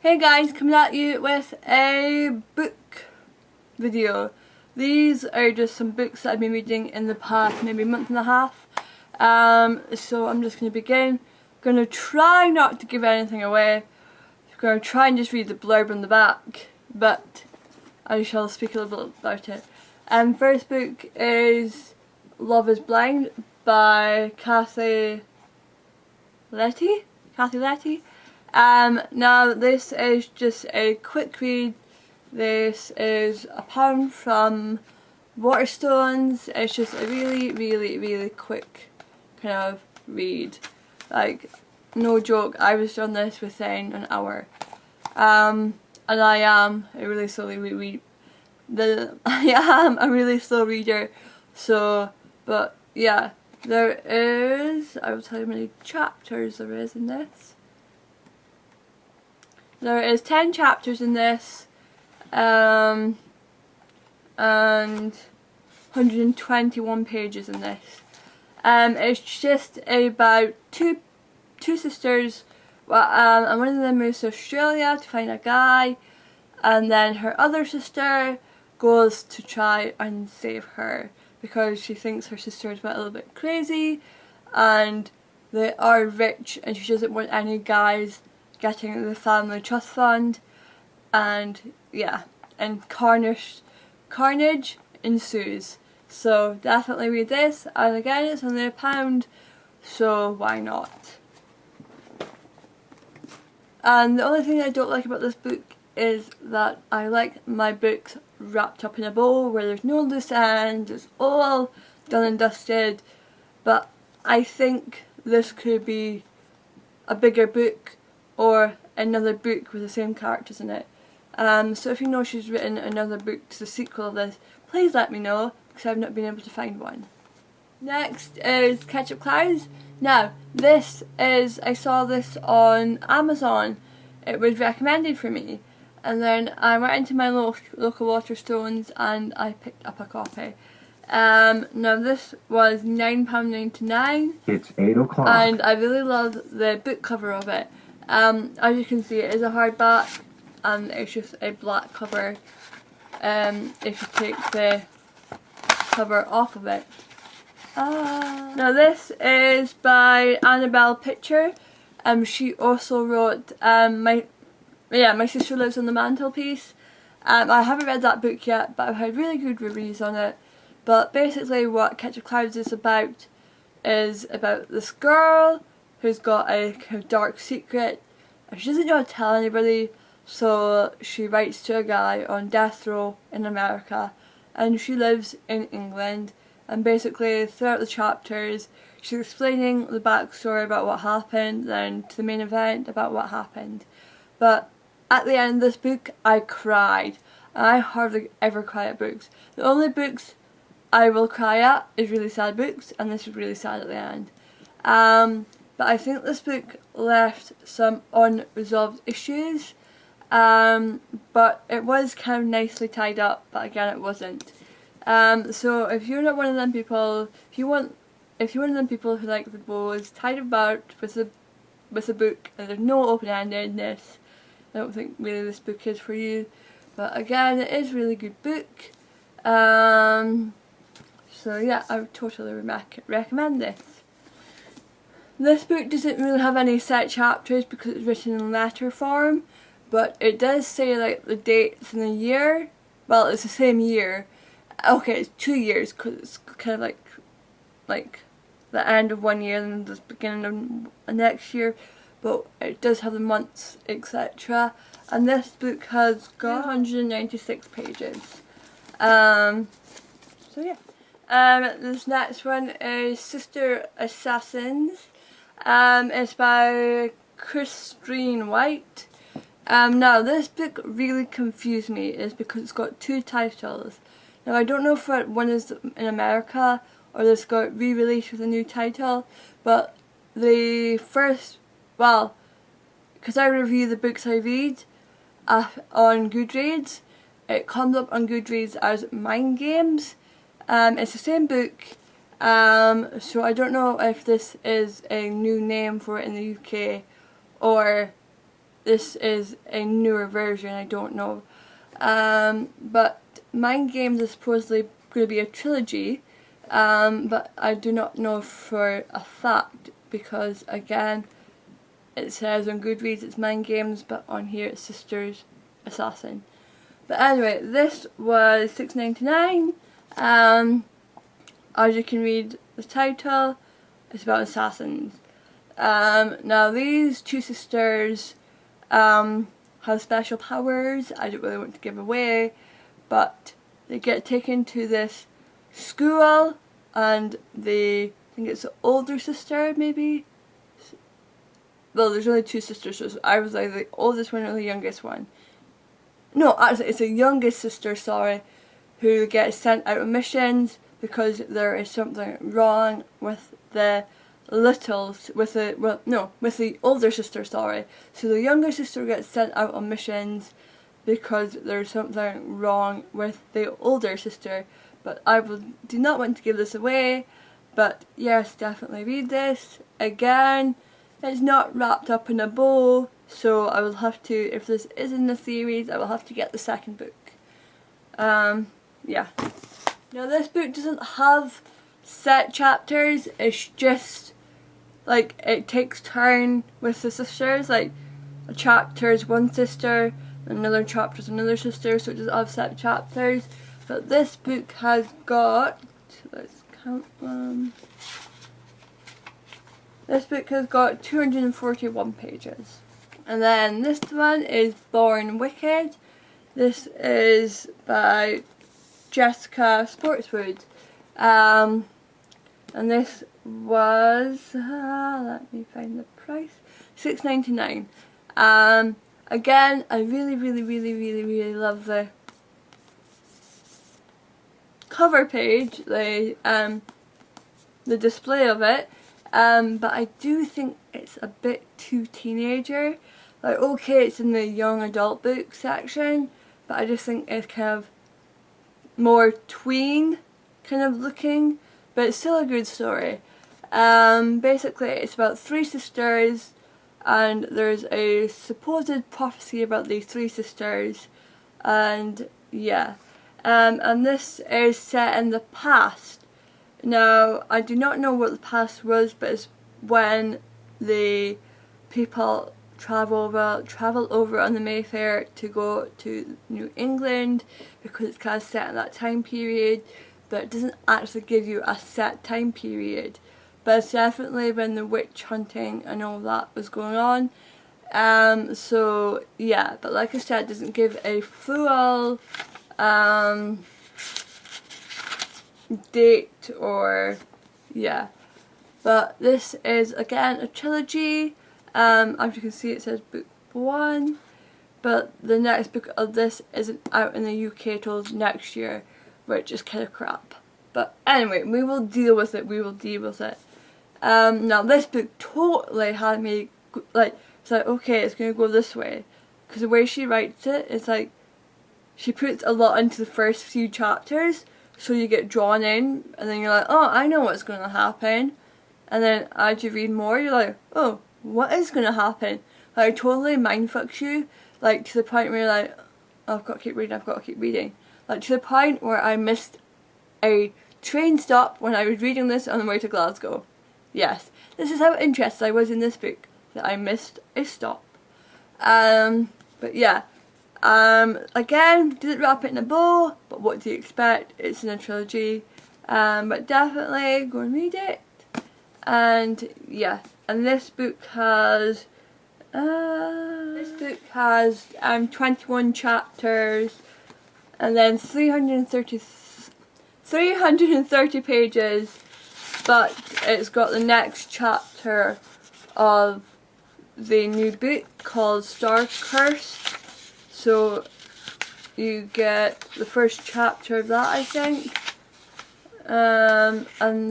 Hey guys, coming at you with a book video. These are just some books that I've been reading in the past maybe month and a half. So I'm just going to begin. Going to try not to give anything away. Going to try and just read the blurb on the back, but I shall speak a little bit about it. First book is Love is Blind by Kathy Letty. Now this is just a quick read. This is £1 from Waterstones. It's just a really quick kind of read. Like, no joke, I was done this within an hour. And I am a really slow reader. So, but yeah, there is, I will tell you how many chapters there is in this. There is 10 chapters in this, and 121 pages in this. It's just about two sisters, and one of them moves to Australia to find a guy, and then her other sister goes to try and save her because she thinks her sister is a little bit crazy, and they are rich, and she doesn't want any guys getting the family trust fund, and yeah, and carnage ensues. So definitely read this, and again it's only £1, so why not? And the only thing I don't like about this book is that I like my books wrapped up in a bow where there's no loose ends, it's all done and dusted, but I think this could be a bigger book or another book with the same characters in it. So if you know she's written another book to the sequel of this, please let me know, because I've not been able to find one. Next is Ketchup Clouds. Now, this is, I saw this on Amazon. It was recommended for me, and then I went into my local Waterstones and I picked up a copy. Now this was £9.99. It's 8 o'clock. And I really love the book cover of it. As you can see, it is a hardback, and it's just a black cover. If you take the cover off of it. Now this is by Annabelle Pitcher. She also wrote My Sister Lives on the Mantelpiece. I haven't read that book yet, but I've heard really good reviews on it. But basically what Ketchup Clouds is about this girl who's got a kind of dark secret, and she doesn't know how to tell anybody, so she writes to a guy on death row in America, and she lives in England, and basically throughout the chapters she's explaining the backstory about what happened, then to the main event about what happened. But at the end of this book I cried, and I hardly ever cry at books. The only books I will cry at is really sad books, and this is really sad at the end. But I think this book left some unresolved issues, but it was kind of nicely tied up, but again it wasn't. So if you're not one of them people, if you're one of them people who like the bows tied about with a book and there's no open-endedness, I don't think really this book is for you. But again, it is a really good book. So yeah, I would totally recommend this. This book doesn't really have any set chapters because it's written in letter form, but it does say like the dates and the year. Well, it's the same year. Okay, it's 2 years because it's kind of like the end of one year and the beginning of the next year, but it does have the months, etc. And this book has got 196 pages. So yeah. This next one is Sister Assassins. It's by Christine White. Now this book really confused me, is because it's got two titles. Now I don't know if one is in America or this got re-released with a new title, but the first, well, because I review the books I read on Goodreads, it comes up on Goodreads as Mind Games. It's the same book, so I don't know if this is a new name for it in the UK or this is a newer version, I don't know. But Mind Games is supposedly going to be a trilogy, but I do not know for a fact, because again, it says on Goodreads it's Mind Games, but on here it's Sisters Assassin. But anyway, this was $6.99. As you can read the title, it's about assassins. Now these two sisters have special powers. I don't really want to give away, but they get taken to this school, and I think it's the older sister, maybe. Well, there's only two sisters, so I was like the oldest one or the youngest one. No, actually, it's the youngest sister, sorry, who gets sent out on missions because there is something wrong with the with the older sister, sorry. So the younger sister gets sent out on missions because there's something wrong with the older sister. But I do not want to give this away, but yes, definitely read this. Again, it's not wrapped up in a bow, so I will have to, if this is in the series, I will have to get the second book. Yeah. Now this book doesn't have set chapters, it's just like it takes turn with the sisters, like a chapter is one sister, another chapter is another sister, so it doesn't have set chapters. But this book has got, let's count them. This book has got 241 pages. And then this one is Born Wicked. This is by Jessica Sportswood. And this was, let me find the price, $6.99. Again, I really love the cover page, the display of it. But I do think it's a bit too teenager. Like, okay, it's in the young adult book section, but I just think it's kind of more tween kind of looking, but it's still a good story. Basically, it's about three sisters, and there's a supposed prophecy about these three sisters, and yeah. And this is set in the past. Now, I do not know what the past was, but it's when the people travel over on the Mayfair to go to New England, because it's kind of set in that time period, but it doesn't actually give you a set time period. But it's definitely when the witch hunting and all that was going on. So yeah, but like I said, it doesn't give a full date or yeah. But this is again a trilogy. As you can see, it says book 1, but the next book of this isn't out in the UK till next year, which is kind of crap. But anyway, we will deal with it. Now this book totally had me like, it's like, okay, it's gonna go this way, because the way she writes it is like she puts a lot into the first few chapters, so you get drawn in, and then you're like, oh, I know what's gonna happen, and then as you read more, you're like, oh, what is gonna happen? Like, it totally mindfucks you, like to the point where you're like, oh, I've got to keep reading, like to the point where I missed a train stop when I was reading this on the way to Glasgow. Yes, this is how interested I was in this book, that I missed a stop. But yeah, again, didn't wrap it in a bow, but what do you expect? It's in a trilogy. But definitely go and read it. And yeah, and this book has 21 chapters, and then 330 pages, but it's got the next chapter of the new book called Star Curse. So you get the first chapter of that, I think, and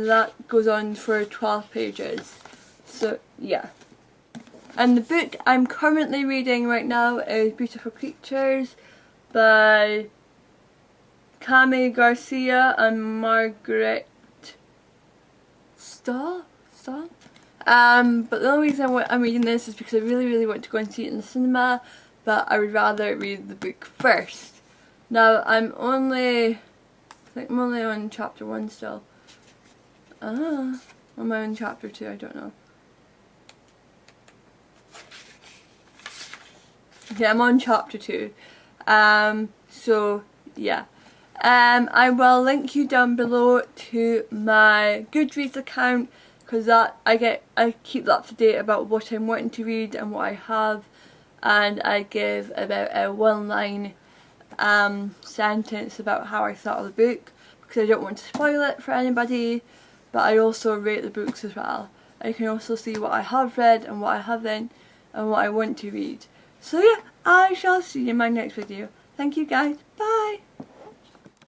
that goes on for 12 pages. So yeah. And the book I'm currently reading right now is Beautiful Creatures by Cami Garcia and Margaret Stahl? But the only reason I'm reading this is because I really want to go and see it in the cinema, but I would rather read the book first. Now I think I'm only on chapter 1 still. Am I on chapter 2? I don't know. Okay, I'm on chapter 2. So yeah. I will link you down below to my Goodreads account, because I keep that up to date about what I'm wanting to read and what I have, and I give about a 1-line sentence about how I thought of the book, because I don't want to spoil it for anybody, but I also rate the books as well. I can also see what I have read and what I haven't and what I want to read. So yeah, I shall see you in my next video. Thank you guys, bye!